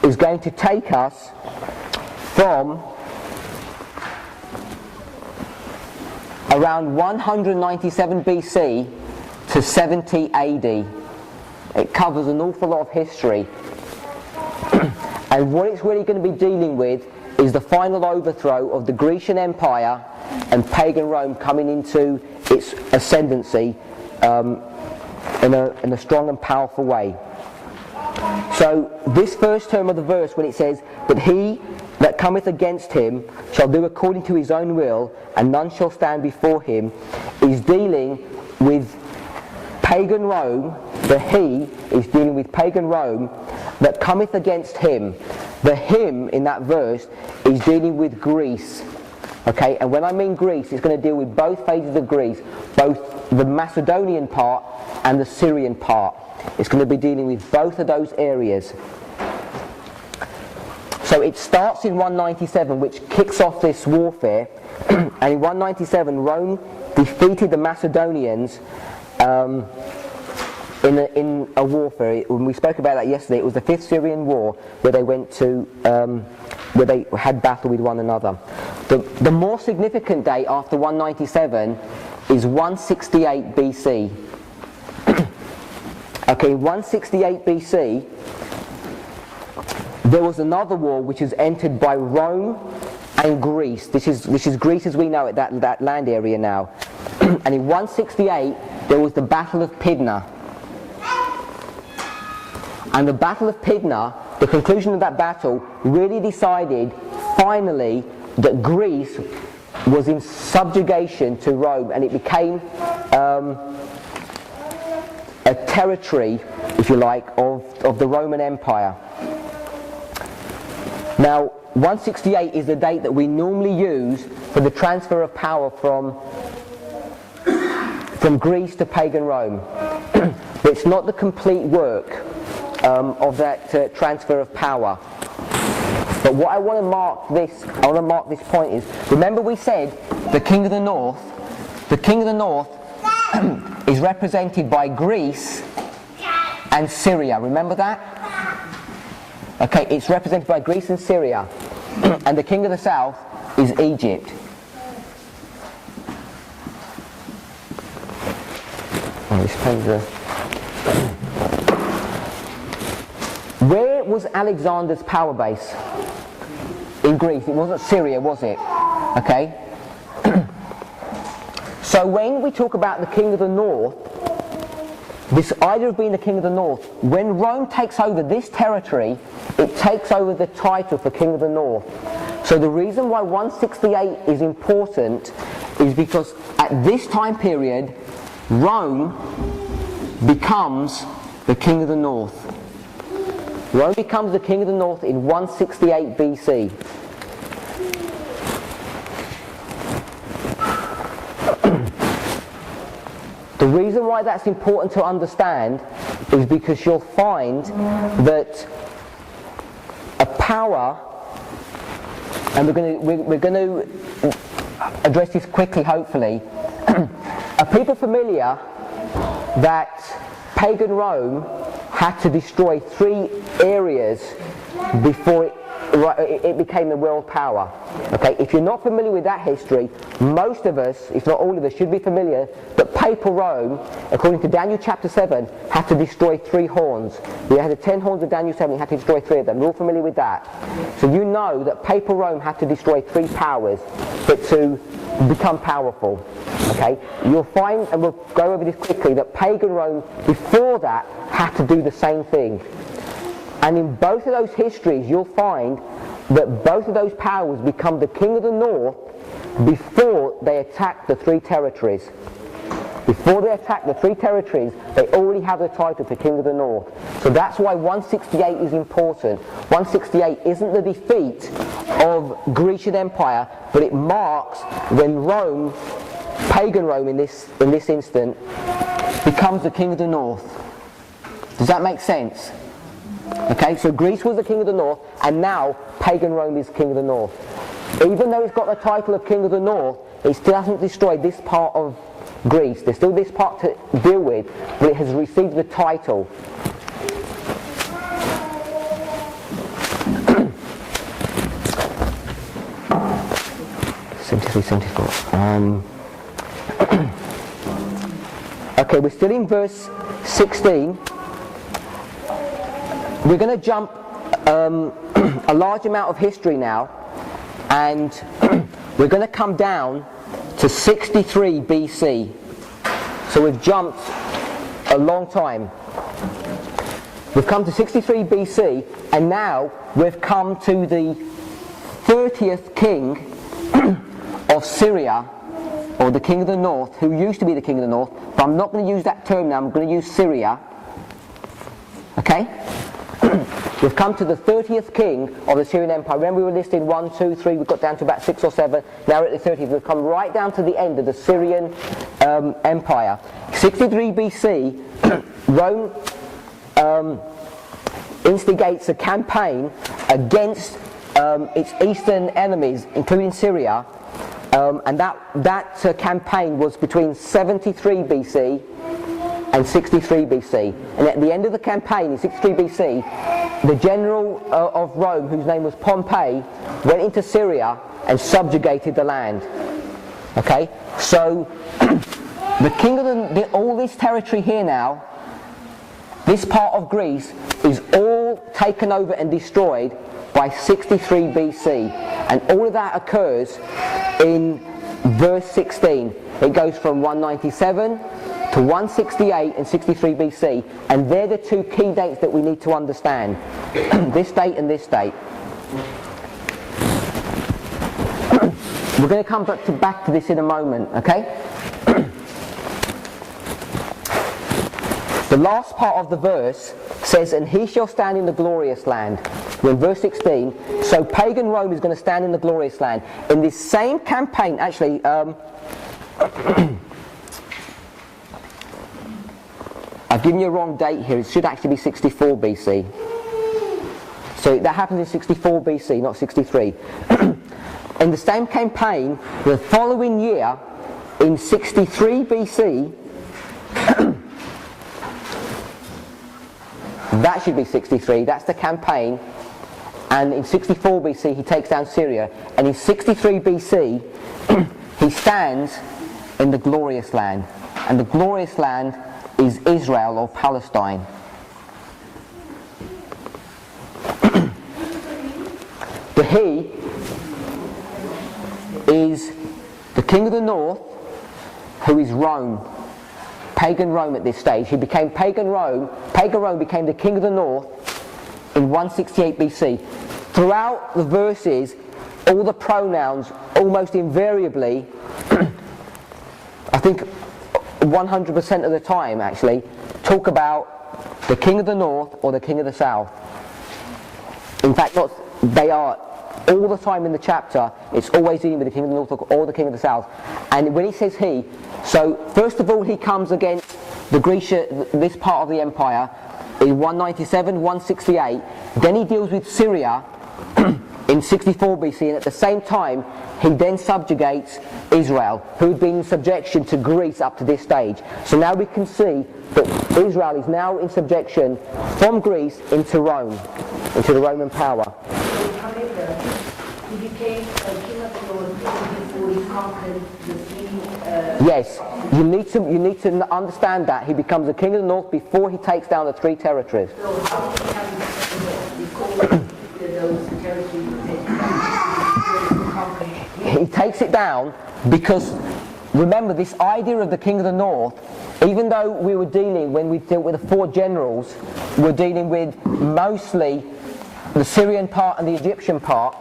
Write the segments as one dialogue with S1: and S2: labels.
S1: is going to take us from around 197 BC to 70 AD. It covers an awful lot of history. And what it's really going to be dealing with is the final overthrow of the Grecian Empire and pagan Rome coming into its ascendancy in a strong and powerful way. So this first term of the verse, when it says that he that cometh against him shall do according to his own will, and none shall stand before him, is dealing with pagan Rome. The he is dealing with pagan Rome that cometh against him. The him in that verse is dealing with Greece. Okay, and when I mean Greece, it's going to deal with both phases of Greece, both the Macedonian part and the Syrian part. It's going to be dealing with both of those areas. So it starts in 197, which kicks off this warfare, and in 197 Rome defeated the Macedonians in a warfare. When we spoke about that yesterday, it was the 5th Syrian War, where they went to where they had battle with one another. The more significant date after 197 is 168 BC. Okay, 168 BC, there was another war which was entered by Rome and Greece. This is Greece as we know it, that land area now. And in 168 there was the Battle of Pydna. And the Battle of Pydna, the conclusion of that battle, really decided finally that Greece was in subjugation to Rome, and it became a territory, if you like, of the Roman Empire. Now, 168 is the date that we normally use for the transfer of power from Greece to pagan Rome. But it's not the complete work of that transfer of power. But what I want to mark this point is, remember we said the king of the north is represented by Greece and Syria. Remember that? Okay, it's represented by Greece and Syria. And the king of the south is Egypt. Where was Alexander's power base? In Greece. It wasn't Syria, was it? Okay. So when we talk about the king of the north, this idea of being the king of the north, when Rome takes over this territory, it takes over the title for king of the north. So the reason why 168 is important is because at this time period, Rome becomes the king of the north. Rome becomes the king of the north in 168 BC. The reason why that's important to understand is because you'll find that a power, and we're going to address this quickly hopefully, are people familiar that pagan Rome had to destroy 3 areas before it became the world power? Okay, if you're not familiar with that history, most of us, if not all of us, should be familiar that papal Rome, according to Daniel chapter 7, had to destroy 3 horns. We had the 10 horns of Daniel 7, he had to destroy 3 of them. We're all familiar with that. So you know that papal Rome had to destroy 3 powers but to become powerful. Okay, you'll find, and we'll go over this quickly, that pagan Rome before that had to do the same thing. And in both of those histories, you'll find that both of those powers become the king of the north before they attack the 3 territories. Before they attack the 3 territories, they already have the title for king of the north. So that's why 168 is important. 168 isn't the defeat of Grecian Empire, but it marks when Rome, pagan Rome in this instant, becomes the king of the north. Does that make sense? Okay, so Greece was the king of the north, and now pagan Rome is king of the north. Even though it's got the title of king of the north, it still hasn't destroyed this part of Greece. There's still this part to deal with, but it has received the title. 73, 74. Okay, we're still in verse 16. We're going to jump a large amount of history now, and we're going to come down to 63 BC. So we've jumped a long time. We've come to 63 BC, and now we've come to the 30th king of Syria, or the king of the north, who used to be the king of the north, but I'm not going to use that term now, I'm going to use Syria. Okay? We've come to the 30th king of the Syrian Empire. Remember we were listing 1, 2, 3, we got down to about 6 or 7, now we're at the 30th. We've come right down to the end of the Syrian Empire. 63 BC, Rome instigates a campaign against its eastern enemies, including Syria, and that campaign was between 73 BC and 63 BC. And at the end of the campaign in 63 BC, the general of Rome, whose name was Pompey, went into Syria and subjugated the land. Okay, so the king of all this territory here now, this part of Greece, is all taken over and destroyed by 63 BC. And all of that occurs in verse 16. It goes from 197 to 168 and 63 BC. And they're the two key dates that we need to understand. This date and this date. We're going to come back to this in a moment, okay? The last part of the verse says, and he shall stand in the glorious land. We're in verse 16. So pagan Rome is going to stand in the glorious land. In this same campaign, actually, I've given you a wrong date here. It should actually be 64 BC. So that happens in 64 BC, not 63. In the same campaign, the following year, in 63 BC, that should be 63, that's the campaign, and in 64 BC he takes down Syria, and in 63 BC he stands in the glorious land, and the glorious land is Israel or Palestine. The he is the king of the north, who is Rome. Pagan Rome at this stage. He became pagan Rome. Pagan Rome became the king of the north in 168 BC. Throughout the verses, all the pronouns almost invariably, I think 100% of the time actually, talk about the king of the north or the king of the south. In fact, they are all the time in the chapter, it's always dealing with the king of the north or the king of the south. And when he says he, so first of all he comes against the Grecia, this part of the empire, in 197, 168. Then he deals with Syria in 64 BC, and at the same time he then subjugates Israel, who had been in subjection to Greece up to this stage. So now we can see that Israel is now in subjection from Greece into Rome, into the Roman power.
S2: He became a king of the north before he conquered the three.
S1: Yes, you need to understand that he becomes a king of the north before he takes down the three territories.
S2: So how did he become the north before those territories were taken down?
S1: He takes it down because, remember, this idea of the king of the north, even though we were dealing, when we dealt with the four generals, we're dealing with mostly the Syrian part and the Egyptian part,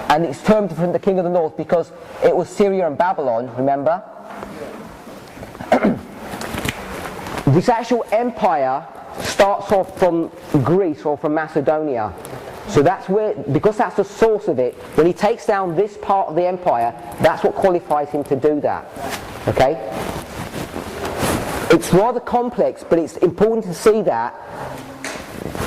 S1: and it's termed from the king of the north because it was Syria and Babylon, remember? This actual empire starts off from Greece or from Macedonia. So that's where, because that's the source of it, when he takes down this part of the empire, that's what qualifies him to do that. Okay? It's rather complex, but it's important to see that,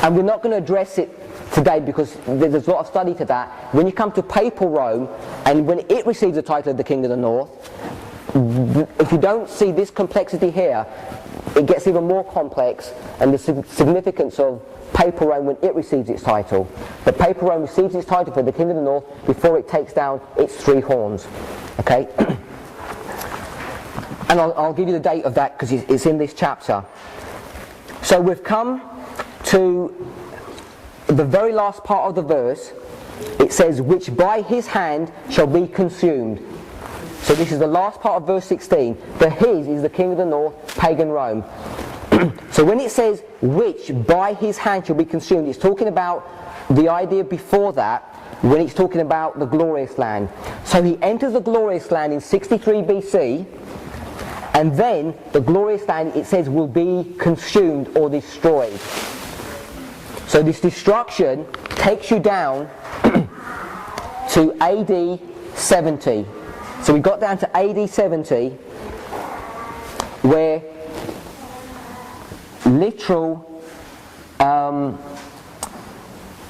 S1: and we're not going to address it today because there's a lot of study to that. When you come to papal Rome, and when it receives the title of the king of the north, if you don't see this complexity here, it gets even more complex, and the significance of Papal Rome when it receives its title. The Papal Rome receives its title for the King of the North before it takes down its 3 horns. Okay? And I'll give you the date of that because it's in this chapter. So we've come to the very last part of the verse. It says, which by his hand shall be consumed. So this is the last part of verse 16. The his is the King of the North, pagan Rome. So when it says, which by his hand shall be consumed, it's talking about the idea before that, when it's talking about the glorious land. So he enters the glorious land in 63 BC, and then the glorious land, it says, will be consumed or destroyed. So this destruction takes you down to AD 70. So we got down to AD 70, where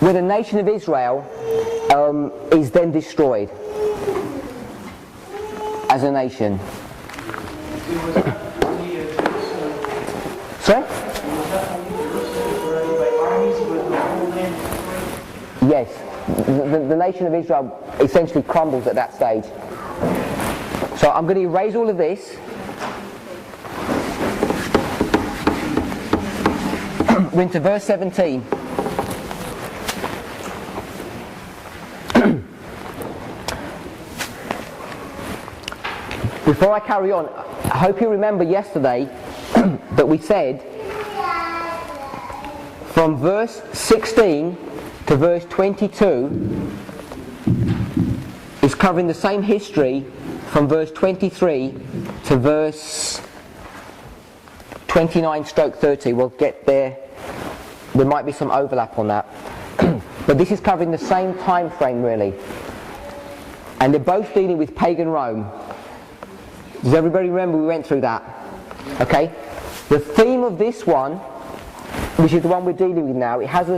S1: where the nation of Israel is then destroyed as a nation. Sorry? Yes, the nation of Israel essentially crumbles at that stage. So I'm going to erase all of this. We're into verse 17. Before I carry on, I hope you remember yesterday that we said from verse 16 to verse 22 is covering the same history from verse 23 to verse 29/30. We'll get there. There might be some overlap on that. But this is covering the same time frame really. And they're both dealing with pagan Rome. Does everybody remember we went through that? Okay? The theme of this one, which is the one we're dealing with now, it has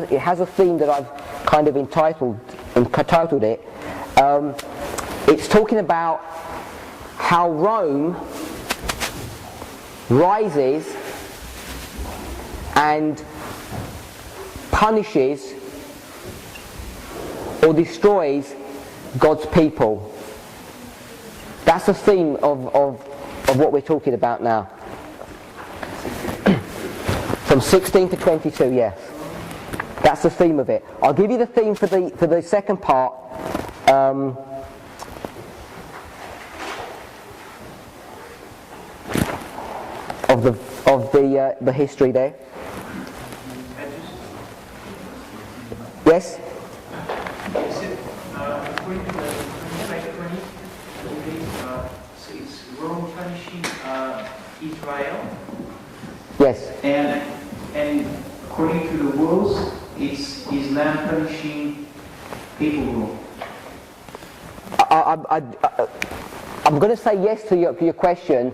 S1: a theme that I've kind of entitled it. It's talking about how Rome rises and punishes or destroys God's people. That's the theme of what we're talking about now. From 16 to 22, yes. That's the theme of it. I'll give you the theme for the second part. Of the history there. Yes?
S3: According to the 25:20, so it's Rome punishing Israel.
S1: Yes.
S3: And according to the rules, it's Islam punishing people Rome.
S1: I'm going to say yes to your question,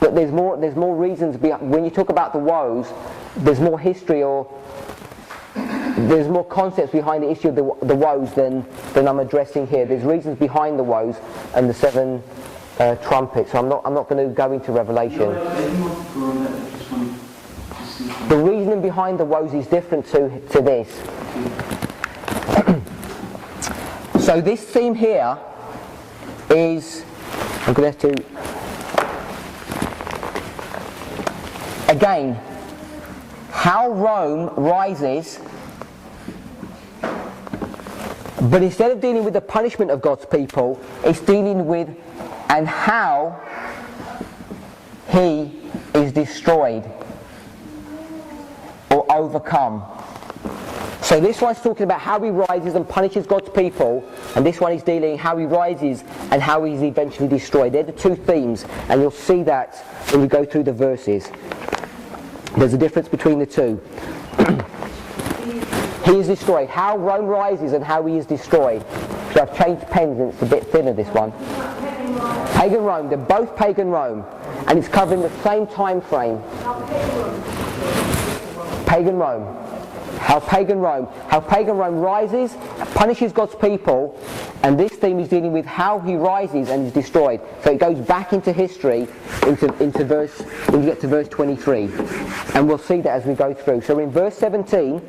S1: but there's more reasons behind. When you talk about the woes, there's more history or there's more concepts behind the issue of the woes than I'm addressing here. There's reasons behind the woes and the 7 trumpets. So I'm not going to go into Revelation. The reasoning behind the woes is different to this. So this theme here is, I'm going to have to, again, how Rome rises, but instead of dealing with the punishment of God's people, it's dealing with and how he is destroyed or overcome. So this one's talking about how he rises and punishes God's people, and this one is dealing how he rises and how he's eventually destroyed. They're the two themes, and you'll see that when we go through the verses. There's a difference between the two. He is destroyed. How Rome rises and how he is destroyed. So I've changed pens and it's a bit thinner, this one. Pagan Rome. They're both pagan Rome, and it's covering the same time frame. Pagan Rome. how pagan Rome rises, punishes God's people, and this theme is dealing with how he rises and is destroyed. So it goes back into history, into verse, when you get to verse 23, and we'll see that as we go through. So in verse 17,